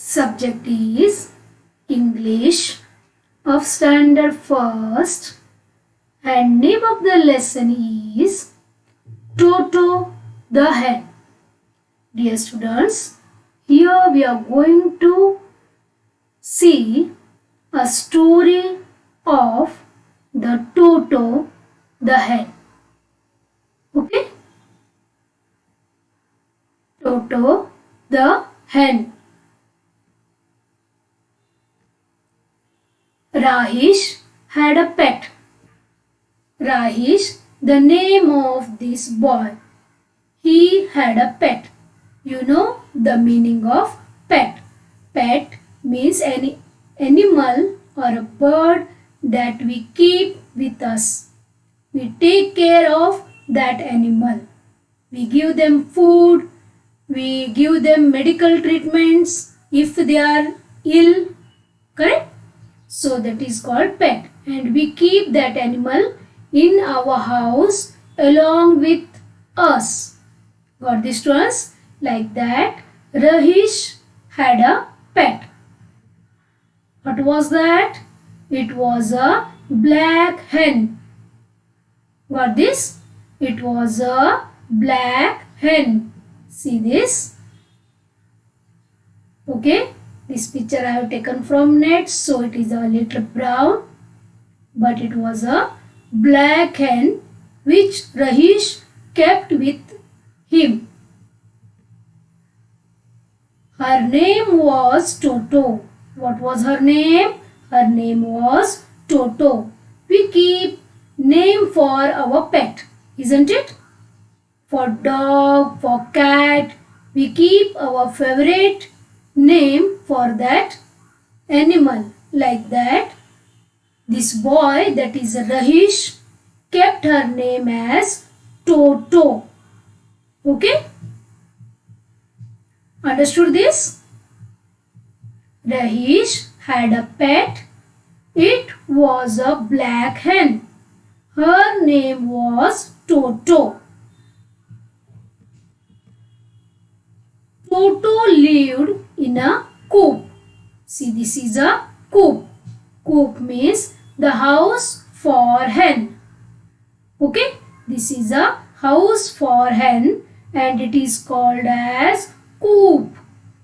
Subject is English of Standard First and name of the lesson is Toto the Hen. Dear students, here we are going to see a story of the Toto the Hen. Okay? Toto the Hen. Rahish had a pet. Rahish, the name of this boy. He had a pet. You know the meaning of pet. Pet means any animal or a bird that we keep with us. We take care of that animal. We give them food. We give them medical treatments if they are ill. Correct? So that is called pet, and we keep that animal in our house along with us. Got this to us? Like that, Rahish had a pet. What was that? It was a black hen. Got this? It was a black hen. See this? Okay. This picture I have taken from net, so it is a little brown, but it was a black hen which Rahish kept with him. Her name was Toto. What was her name? Her name was Toto. We keep name for our pet, isn't it? For dog, for cat, we keep our favorite name for that animal. Like that, this boy, that is Rahish, kept her name as Toto. Okay? Understood this? Rahish had a pet. It was a black hen. Her name was Toto. Toto lived in a coop. See, this is a coop. Coop means the house for hen. Okay, this is a house for hen and it is called as coop.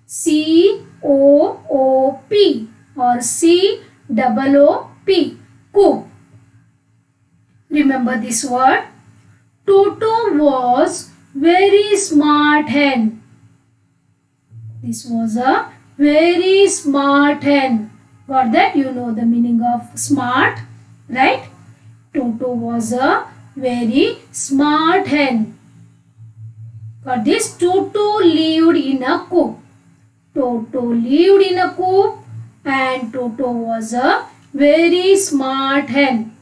C-O-O-P or C-O-O-P. Coop. Remember this word? Toto was very smart hen. This was a very smart hen. Got that? You know the meaning of smart, right? Toto was a very smart hen. Got this? Toto lived in a coop. Toto lived in a coop and Toto was a very smart hen.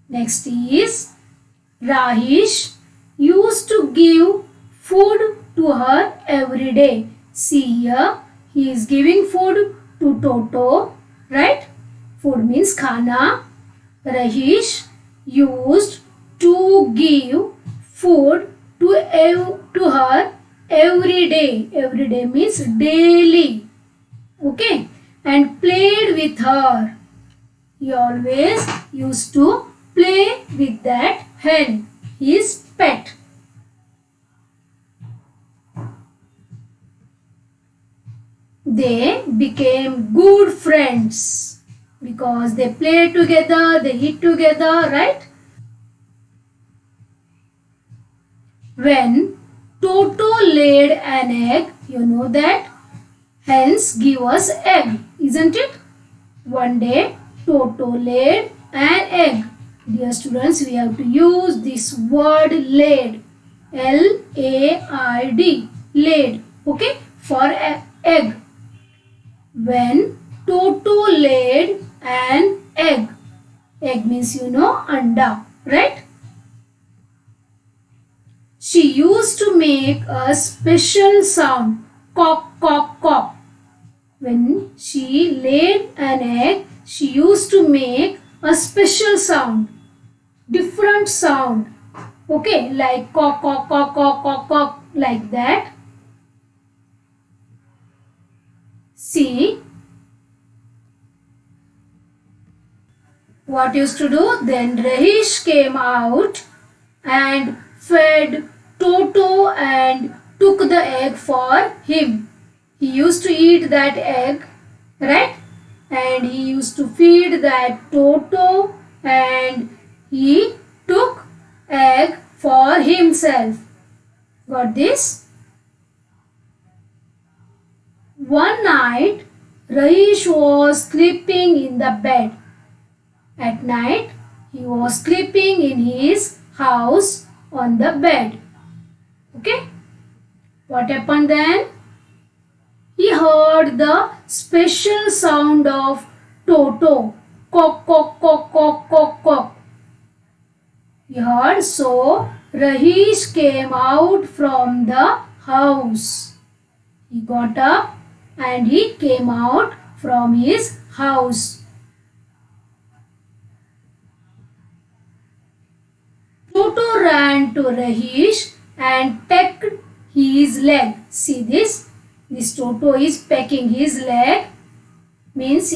Next is Rahish used to give food to her every day. See here, he is giving food to Toto, right? Food means khana. Rahish used to give food to her every day. Every day means daily. Okay? And played with her. He always used to play with that hen, his pet. They became good friends because they played together, they eat together, right? When Toto laid an egg, you know that hens give us egg, isn't it? One day Toto laid an egg. Dear students, we have to use this word laid. L-A-I-D. Laid. Okay? For egg. When Toto laid an egg. Egg means you know anda, right? She used to make a special sound. Cock, cock, cock. When she laid an egg, she used to make a special sound. Different sound. Okay, like cock, cock, cock, cock, cock, cock, like that. See what used to do? Then Rahish came out and fed Toto and took the egg for him. He used to eat that egg, right? And he used to feed that Toto and he took egg for himself. Got this? One night, Rahish was sleeping in the bed. At night, he was sleeping in his house on the bed. Okay? What happened then? He heard the special sound of Toto. Cock, cock, cock, cock, cock, cock. He heard, so Rahish came out from the house. He got up and he came out from his house. Toto ran to Rahish and pecked his leg. See this? This Toto is pecking his leg. Means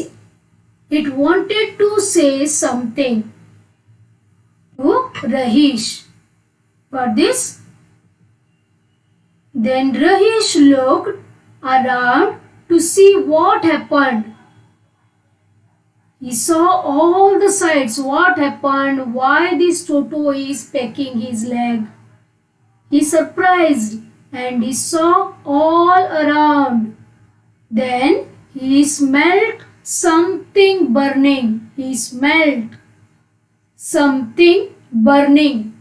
it wanted to say something to Rahish. Got this? Then Rahish looked around to see what happened. He saw all the sides. What happened? Why this Toto is pecking his leg? He surprised and he saw all around. Then he smelled something burning. He smelled something burning.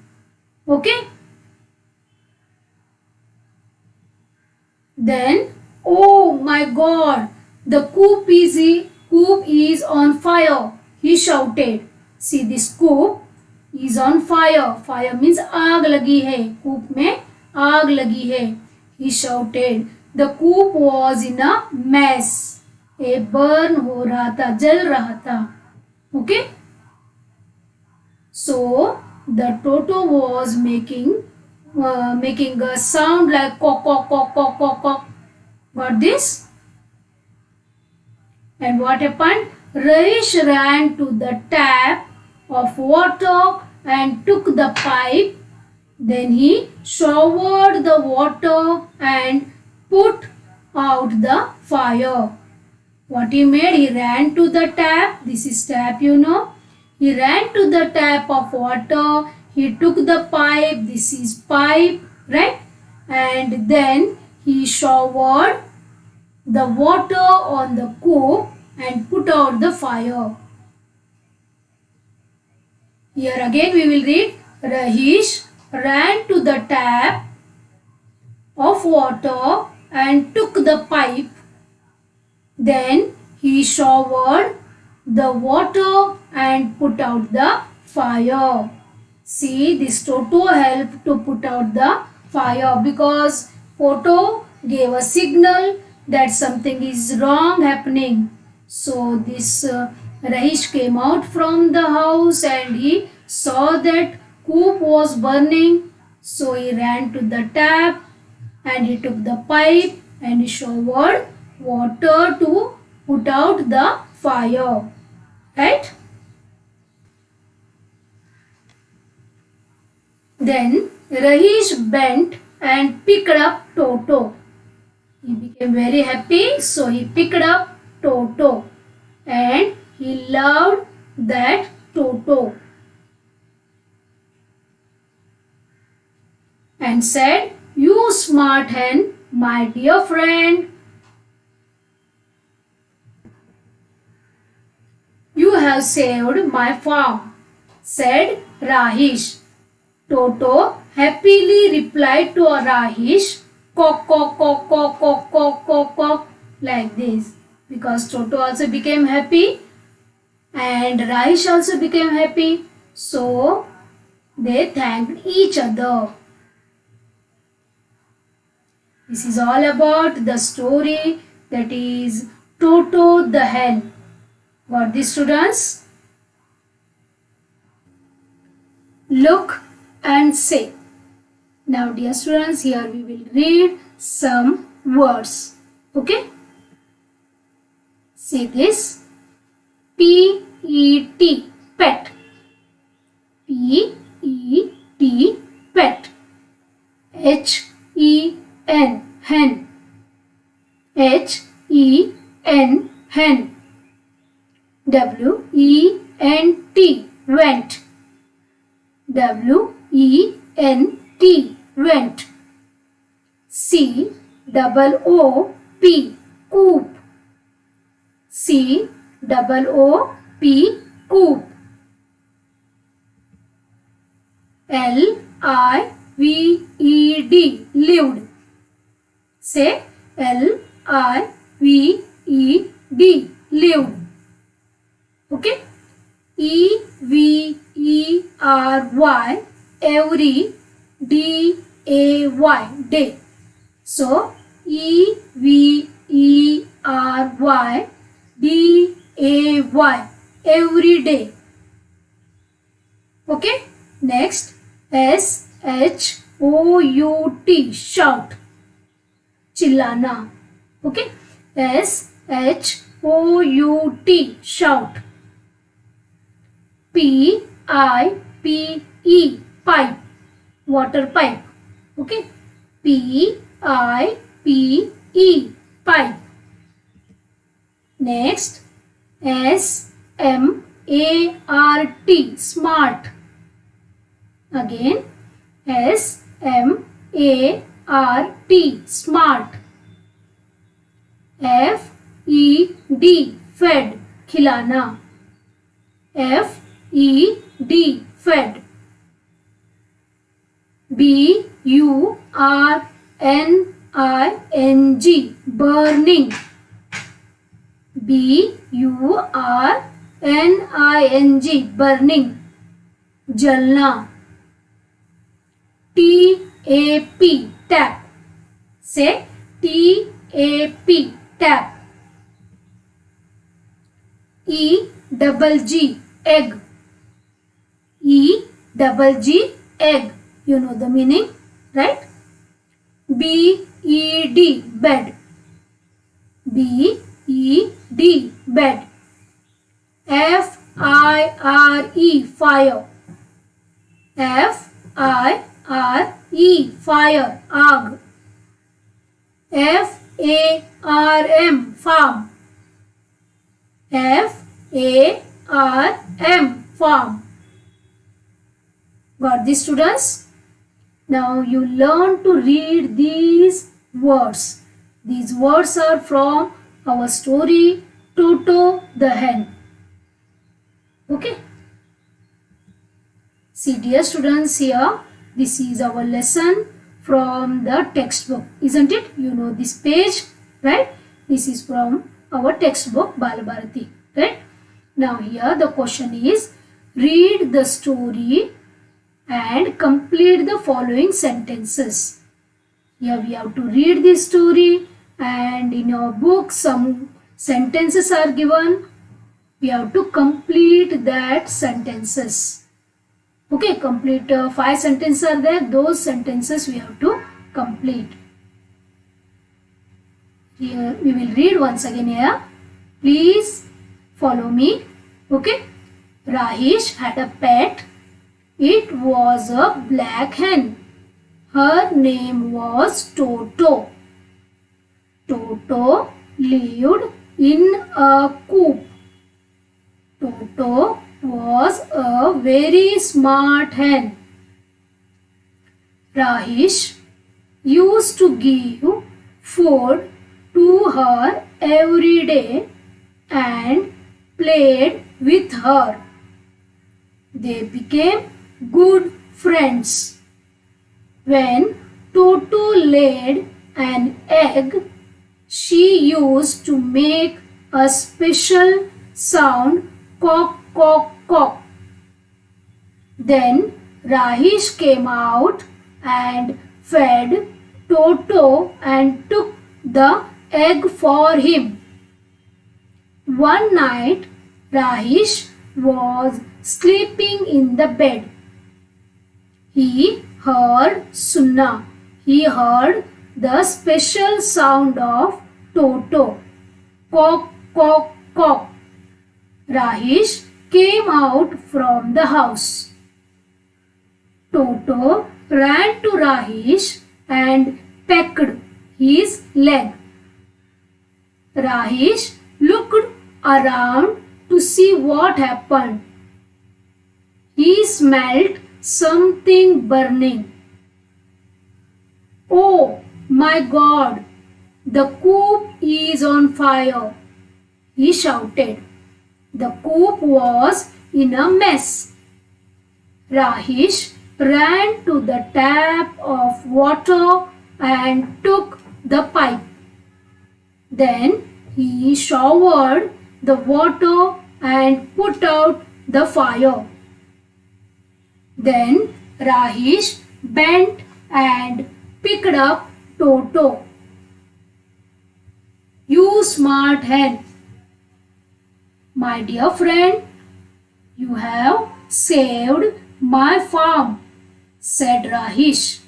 Okay? Then, oh my God, the coop is on fire. He shouted. See, this coop is on fire. Fire means आग लगी है. कूप में आग लगी है. He shouted. The coop was in a mess. A burn हो रहा था, जल रहा था. Okay? So the Toto was making a sound like cock, cock, cock, cock, cock, cock. Got this? And what happened? Rahish ran to the tap of water and took the pipe. Then he showered the water and put out the fire. What he made? He ran to the tap. This is tap, you know. He ran to the tap of water. He took the pipe. This is pipe, right? And then he showered the water on the coop and put out the fire. Here again we will read. Rahish ran to the tap of water and took the pipe. Then he showered the water and put out the fire. See, this Toto helped to put out the fire because Toto gave a signal that something is wrong happening. So this Rahish came out from the house and he saw that coop was burning. So he ran to the tap and he took the pipe and he showered water to put out the fire. Right? Then Rahish bent and picked up Toto. He became very happy, so he picked up Toto and he loved that Toto and said, "You smart hen, my dear friend, you have saved my farm," said Rahish. Toto happily replied to Rahish, "Cock, cock, cock, cock, cock, cock, cock, cock," like this. Because Toto also became happy and Rahish also became happy. So they thanked each other. This is all about the story that is Toto the hen. Got this, students? Look and say. Now dear students, here we will read some words. Okay? See this. P-E-T, pet. P-E-T, pet. H-E-N, hen. H-E-N, hen. W-E-N-T, went. W-E-N-T, went. C-O-O-P, coop. C-O-O-P, coop. L-I-V-E-D, lived. Say L-I-V-E-D, lived. Okay. E-V-E-R-Y, every, D-A-Y, day. So E-V-E-R-Y, D-A-Y, every day. Okay. Next, S-H-O-U-T, shout. Chillana. Okay. S-H-O-U-T, shout. P-I-P-E, pipe, water pipe. Okay. P-I-P-E, pipe. Next, S-M-A-R-T, smart. Again, S-M-A-R-T, smart. F-E-D, fed, खिलाना. F-E-D, fed. B-U-R-N-I-N-G, burning. B-U-R-N-I-N-G, burning. जलना. T-A-P, tap. Say T-A-P, tap. E-double-G, egg. E-double-G, egg. You know the meaning, right? B-E-D, bed. B-E-D, bed. F-I-R-E, fire. F-I-R-E, fire, आग. F-A-R-M, farm. F-A-R-M, farm. Got this, students? Now you learn to read these words. These words are from our story Toto the hen. Okay. See, dear students, here this is our lesson from the textbook, isn't it? You know this page, right? This is from our textbook Balabharati, right? Now here the question is, read the story and complete the following sentences. Here we have to read this story, and in your book some sentences are given. We have to complete that sentences. Okay, complete 5 sentences are there. Those sentences we have to complete. Here we will read once again here. Please follow me. Okay. Rahish had a pet. It was a black hen. Her name was Toto. Toto lived in a coop. Toto was a very smart hen. Rahish used to give food to her every day and played with her. They became good friends. When Toto laid an egg, she used to make a special sound, cock, cock, cock. Then Rahish came out and fed Toto and took the egg for him. One night, Rahish was sleeping in the bed. He heard Sunna. He heard the special sound of Toto. Cock, cock, cock. Rahish came out from the house. Toto ran to Rahish and pecked his leg. Rahish looked around to see what happened. He smelled something burning. Oh my God! The coop is on fire! He shouted. The coop was in a mess. Rahish ran to the tap of water and took the pipe. Then he showered the water and put out the fire. Then Rahish bent and picked up Toto. You smart hen! My dear friend, you have saved my farm, said Rahish.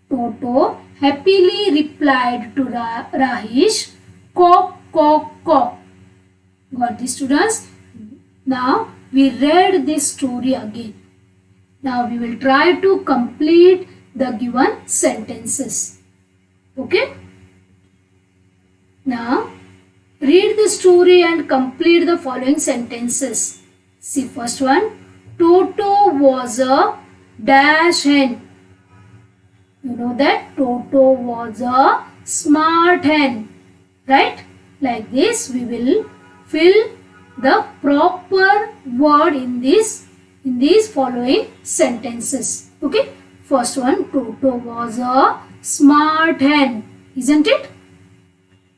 Toto happily replied to Rahish, cock, cock, cock. Got this, students? Now we read this story again. Now we will try to complete the given sentences. Okay? Now read the story and complete the following sentences. See first one. Toto was a dash hen. You know that Toto was a smart hen. Right? Like this we will fill the proper word in these following sentences. Okay? First one, Toto was a smart hen. Isn't it?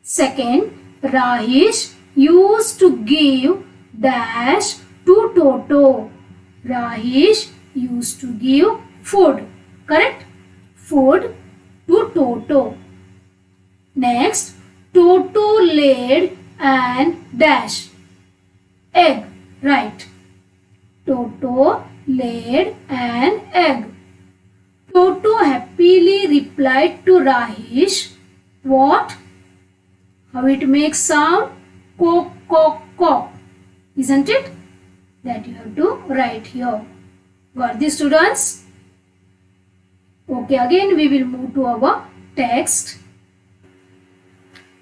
Second, Rahish used to give dash to Toto. Rahish used to give food. Correct? Food to Toto. Next, Toto laid an dash. Egg. Right. Toto laid an egg. Toto happily replied to Rahish. What? How it makes sound? Cock, cock, cock. Isn't it? That you have to write here. Got this, students? Okay, again we will move to our text.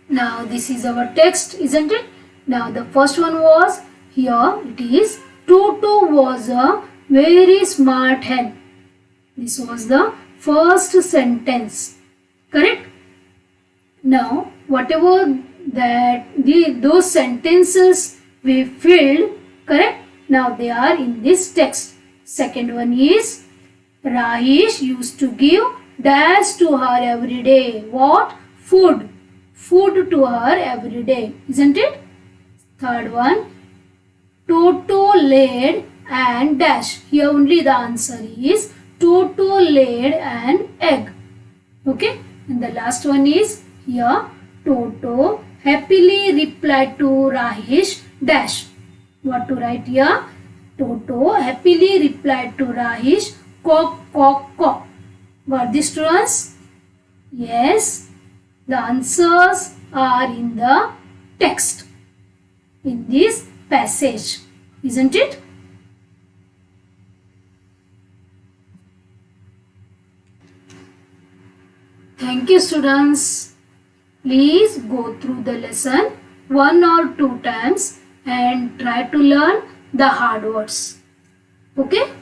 Now this is our text, isn't it? Now the first one was, here it is, Toto was a very smart hen. This was the first sentence. Correct? Now whatever those sentences we filled, correct? Now they are in this text. Second one is, Rahish used to give dash to her every day. What? Food. Food to her every day. Isn't it? Third one, Toto laid and dash. Here only the answer is Toto laid an egg. Okay? And the last one is, here Toto happily replied to Rahish dash. What to write here? Toto happily replied to Rahish, cock, cock, cock. Got this, students? Yes. The answers are in the text, in this passage. Isn't it? Thank you, students. Please go through the lesson 1 or 2 times and try to learn the hard words. Okay?